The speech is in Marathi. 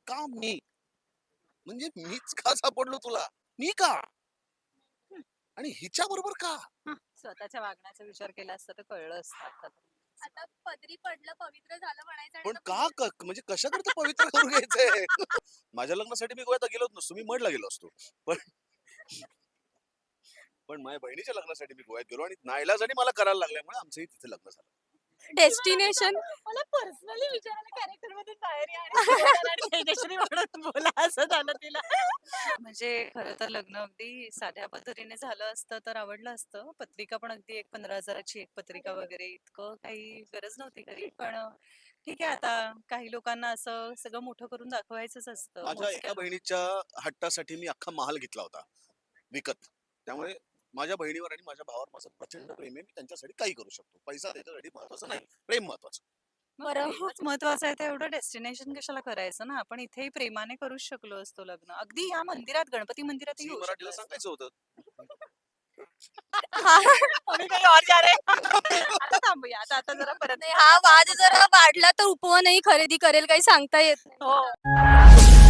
का मी? म्हणजे मीच का सापडलो तुला? मी का? आणि हिच्या बरोबर का? स्वतःच्या वागण्याचा विचार केला असता तर कळलं असतं अर्थात. आता पदरी पडलं पवित्र झालं म्हणायचं आणि पण आता का म्हणजे कशाकरता पवित्र करून घ्यायचंय? माझ्या लग्नासाठी मी गोव्यात गेलोच नसतो, मी मडला गेलो असतो. पण पण माझ्या बहिणीच्या लग्नासाठी मी गोव्यात गेलो आणि नाईलाजाने मला करायला लागल्यामुळे आमचंही तिथे लग्न झालं. डेस्टिनेशन मला पर्सनली विचारायला कॅरेक्टर मध्ये तयारी आणि तेजश्री म्हणून बोला असं झालं तिला. म्हणजे खरं तर लग्न अगदी साध्या पद्धतीने झालं असतं तर आवडलं असतं. पत्रिका पण अगदी एक 15,000ची एक पत्रिका वगैरे इतकं काही गरज नव्हती खरी. पण ठीक आहे आता काही लोकांना असं सगळं मोठं करून दाखवायचंच असतं. माझ्या मोजक्या एका बहिणीच्या हट्टासाठी मी अख्खा महाल घेतला होता विकत. त्यामुळे माझ्या बहिणीवर आणि माझ्या भावावर माझं प्रचंड प्रेम आहे. मी त्यांच्यासाठी काही करू शकतो. पैसा त्याच्यासाठी महत्वाचा नाही, प्रेम महत्वाचं. बरं. प्रेमच महत्वाचं आहे तर एवढं डेस्टिनेशन कशाला करायचं ना आपण इथेही प्रेमाने करूच शकलो असतो लग्न अगदी या मंदिरात गणपती मंदिरातही झी होऊ मराठीला शकलं असतं. सांगायचं होतं. अभी काही और जा रहे हैं. आता थांबूया आता आता जरा परत नाही, हा वाद जर वाढला तर उपवनही खरेदी करेल काही सांगता येत नाही. हो